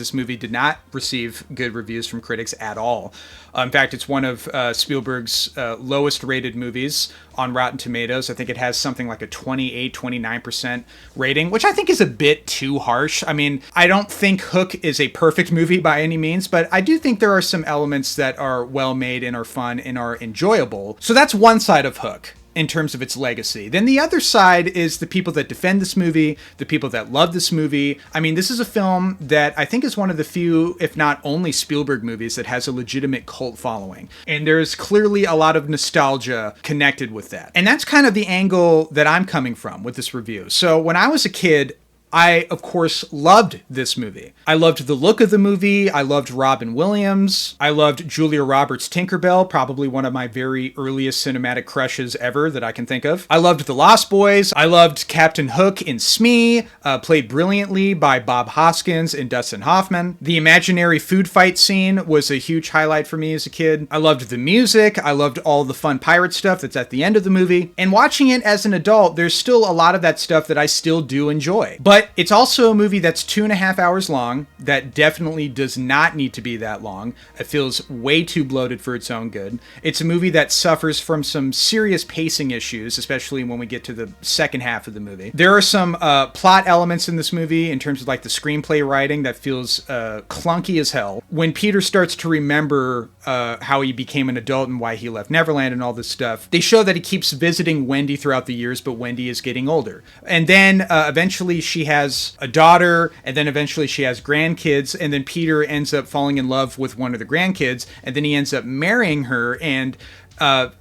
This movie did not receive good reviews from critics at all. In fact, it's one of Spielberg's lowest rated movies on Rotten Tomatoes. I think it has something like a 28, 29% rating, which I think is a bit too harsh. I mean, I don't think Hook is a perfect movie by any means, but I do think there are some elements that are well made and are fun and are enjoyable. So that's one side of Hook in terms of its legacy. Then the other side is the people that defend this movie, the people that love this movie. I mean, this is a film that I think is one of the few, if not only, Spielberg movies that has a legitimate cult following. And there's clearly a lot of nostalgia connected with that. And that's kind of the angle that I'm coming from with this review. So when I was a kid, I, of course, loved this movie. I loved the look of the movie. I loved Robin Williams. I loved Julia Roberts' Tinkerbell, probably one of my very earliest cinematic crushes ever that I can think of. I loved The Lost Boys. I loved Captain Hook in Smee, played brilliantly by Bob Hoskins and Dustin Hoffman. The imaginary food fight scene was a huge highlight for me as a kid. I loved the music. I loved all the fun pirate stuff that's at the end of the movie. And watching it as an adult, there's still a lot of that stuff that I still do enjoy. But it's also a movie that's 2.5 hours long. That definitely does not need to be that long. It feels way too bloated for its own good. It's a movie that suffers from some serious pacing issues, especially when we get to the second half of the movie. There are some plot elements in this movie in terms of like the screenplay writing that feels clunky as hell. When Peter starts to remember how he became an adult and why he left Neverland and all this stuff, they show that he keeps visiting Wendy throughout the years, but Wendy is getting older. And then eventually she has a daughter, and then eventually she has grandkids, and then Peter ends up falling in love with one of the grandkids, and then he ends up marrying her, and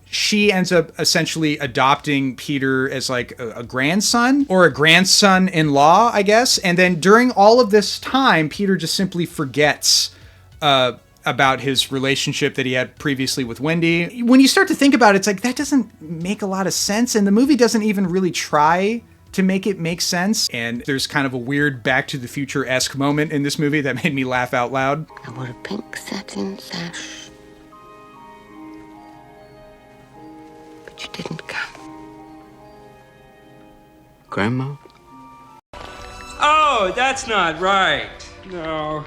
she ends up essentially adopting Peter as like a grandson or a grandson-in-law, I guess. And then during all of this time, Peter just simply forgets about his relationship that he had previously with Wendy. When you start to think about it, it's like, that doesn't make a lot of sense, and the movie doesn't even really try to make it make sense. And there's kind of a weird Back to the Future-esque moment in this movie that made me laugh out loud. I wore a pink satin sash, but you didn't come. Grandma? Oh, that's not right. No.